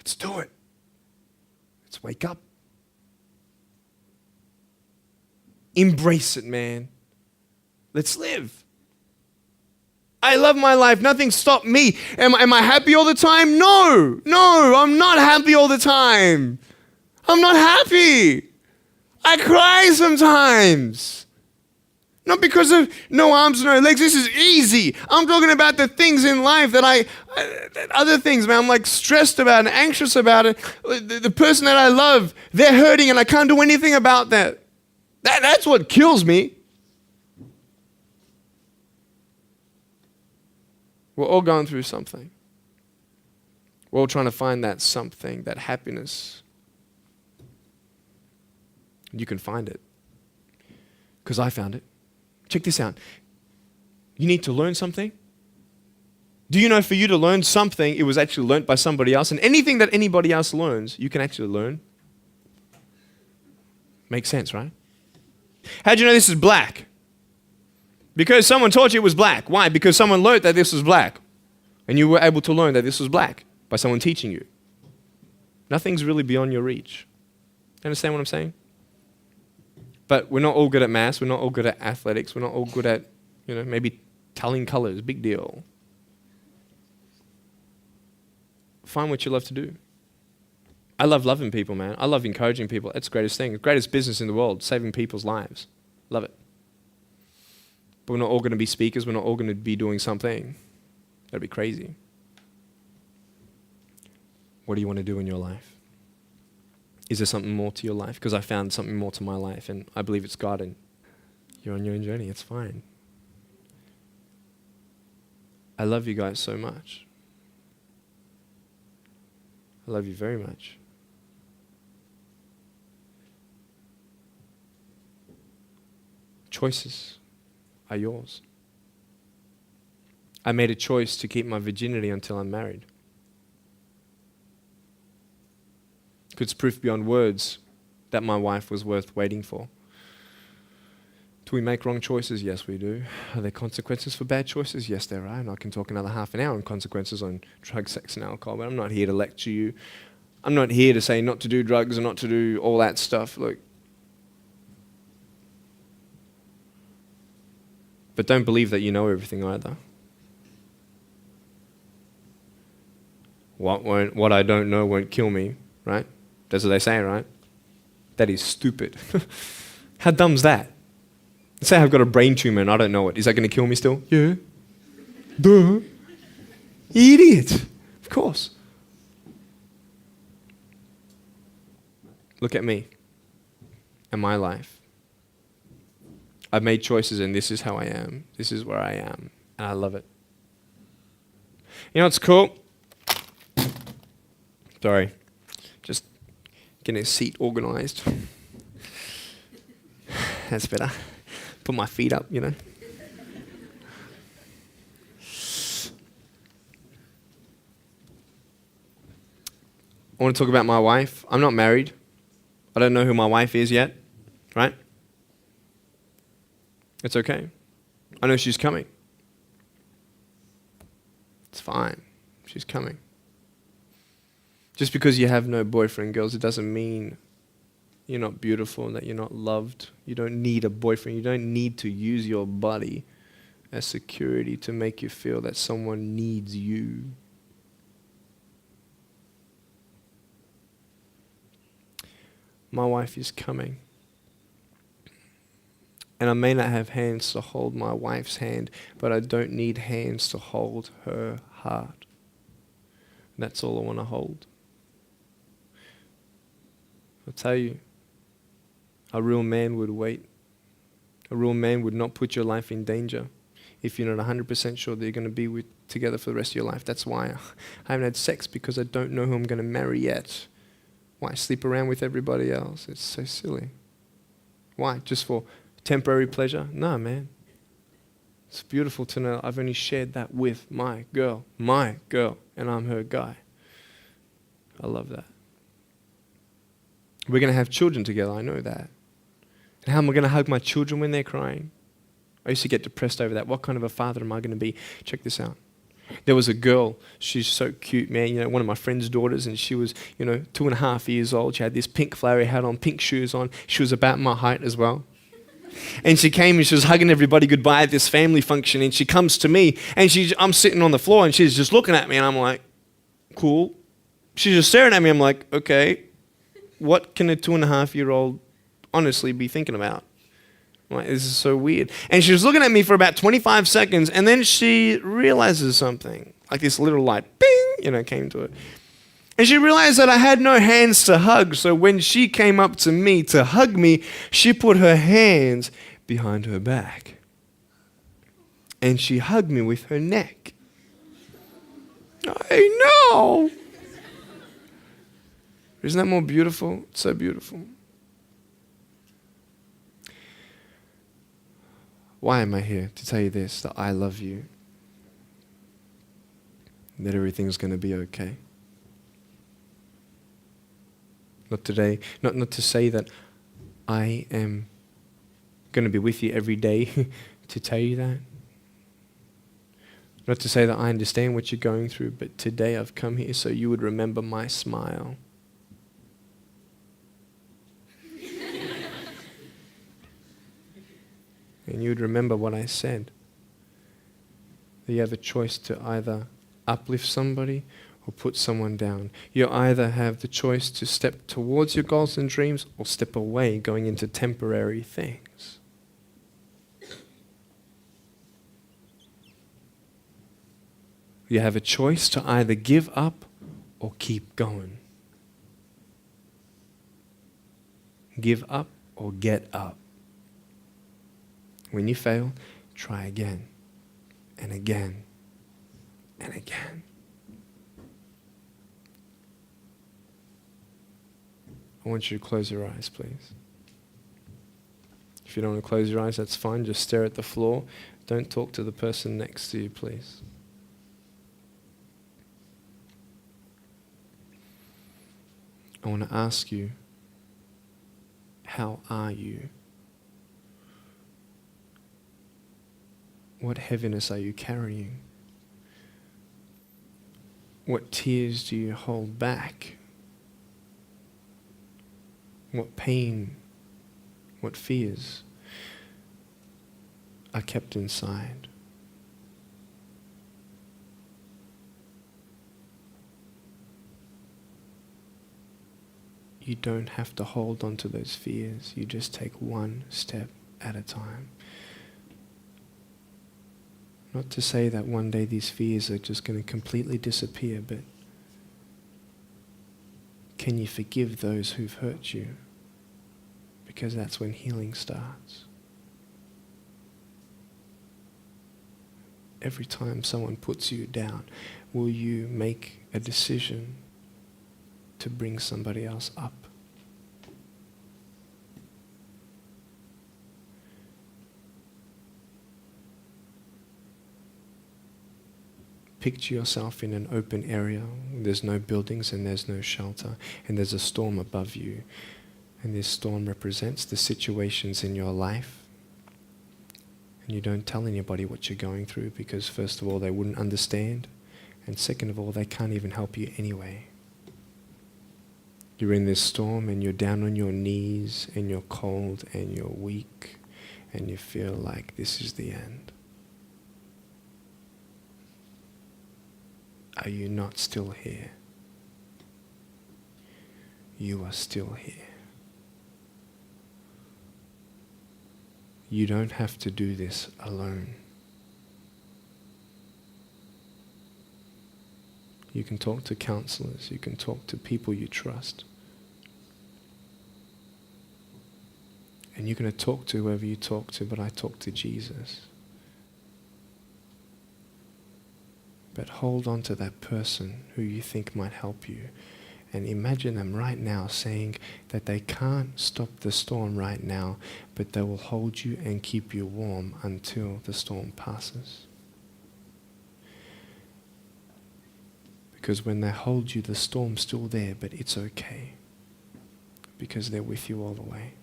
Let's do it. Let's wake up. Embrace it, man. Let's live. I love my life. Nothing stopped me. Am I happy all the time? No, I'm not happy all the time. I'm not happy. I cry sometimes. Not because of no arms, no legs. This is easy. I'm talking about the things in life that other things, man, I'm like stressed about and anxious about it. The person that I love, they're hurting and I can't do anything about that. That's what kills me. We're all going through something. We're all trying to find that something, that happiness. You can find it. Because I found it. Check this out. You need to learn something. Do you know for you to learn something, it was actually learnt by somebody else? And anything that anybody else learns, you can actually learn. Makes sense, right? How'd you know this is black? Because someone taught you it was black. Why? Because someone learned that this was black. And you were able to learn that this was black by someone teaching you. Nothing's really beyond your reach. You understand what I'm saying? But we're not all good at maths. We're not all good at athletics. We're not all good at, maybe telling colors. Big deal. Find what you love to do. I love loving people, man. I love encouraging people. It's the greatest thing. The greatest business in the world, saving people's lives. Love it. But we're not all going to be speakers. We're not all going to be doing something. That'd be crazy. What do you want to do in your life? Is there something more to your life? Because I found something more to my life, and I believe it's God, and you're on your own journey. It's fine. I love you guys so much. I love you very much. Choices are yours. I made a choice to keep my virginity until I'm married. It's proof beyond words that my wife was worth waiting for. Do we make wrong choices? Yes, we do. Are there consequences for bad choices? Yes, there are. And I can talk another half an hour on consequences on drugs, sex, and alcohol, but I'm not here to lecture you. I'm not here to say not to do drugs and not to do all that stuff. Look. But don't believe that you know everything either. What I don't know won't kill me, right? That's what they say, right? That is stupid. How dumb's that? Let's say I've got a brain tumor and I don't know it. Is that going to kill me still? Yeah. Duh. Idiot. Of course. Look at me and my life. I've made choices and this is how I am. This is where I am. And I love it. You know what's cool? Sorry. Just getting a seat organized. That's better. Put my feet up, I want to talk about my wife. I'm not married. I don't know who my wife is yet, right? It's okay. I know she's coming. It's fine. She's coming. Just because you have no boyfriend, girls, it doesn't mean you're not beautiful and that you're not loved. You don't need a boyfriend. You don't need to use your body as security to make you feel that someone needs you. My wife is coming. And I may not have hands to hold my wife's hand, but I don't need hands to hold her heart. That's all I want to hold. I'll tell you, a real man would wait. A real man would not put your life in danger if you're not 100% sure that you're going to be together for the rest of your life. That's why I haven't had sex, because I don't know who I'm going to marry yet. Why sleep around with everybody else? It's so silly. Why? Just for temporary pleasure? No, man. It's beautiful to know I've only shared that with my girl, and I'm her guy. I love that. We're going to have children together, I know that. And how am I going to hug my children when they're crying? I used to get depressed over that. What kind of a father am I going to be? Check this out. There was a girl, she's so cute, man, one of my friend's daughters, and she was, 2.5 years old. She had this pink flowery hat on, pink shoes on. She was about my height as well. And she came and she was hugging everybody goodbye at this family function, and she comes to me, and I'm sitting on the floor, and she's just looking at me, and I'm like, cool. She's just staring at me. I'm like, okay, what can a 2.5-year-old honestly be thinking about? I'm like, this is so weird. And she was looking at me for about 25 seconds, and then she realizes something. Like this little light, bing, came to it. And she realized that I had no hands to hug, so when she came up to me to hug me, she put her hands behind her back. And she hugged me with her neck. I know. Isn't that more beautiful? It's so beautiful. Why am I here? To tell you this, that I love you. That everything's going to be okay. Not today, not to say that I am going to be with you every day to tell you that. Not to say that I understand what you're going through, but today I've come here so you would remember my smile. And you would remember what I said. That you have a choice to either uplift somebody or put someone down. You either have the choice to step towards your goals and dreams or step away, going into temporary things. You have a choice to either give up or keep going. Give up or get up. When you fail, try again and again and again. I want you to close your eyes, please. If you don't want to close your eyes, that's fine. Just stare at the floor. Don't talk to the person next to you, please. I want to ask you, how are you? What heaviness are you carrying? What tears do you hold back? What pain, what fears are kept inside? You don't have to hold on to those fears. You just take one step at a time. Not to say that one day these fears are just going to completely disappear, but can you forgive those who've hurt you? Because that's when healing starts. Every time someone puts you down, will you make a decision to bring somebody else up? Picture yourself in an open area. There's no buildings and there's no shelter, and there's a storm above you. And this storm represents the situations in your life. And you don't tell anybody what you're going through because first of all, they wouldn't understand. And second of all, they can't even help you anyway. You're in this storm and you're down on your knees and you're cold and you're weak and you feel like this is the end. Are you not still here? You are still here. You don't have to do this alone. You can talk to counselors. You can talk to people you trust. And you're going to talk to whoever you talk to, but I talk to Jesus. But hold on to that person who you think might help you. And imagine them right now saying that they can't stop the storm right now, but they will hold you and keep you warm until the storm passes. Because when they hold you, the storm's still there, but it's okay. Because they're with you all the way.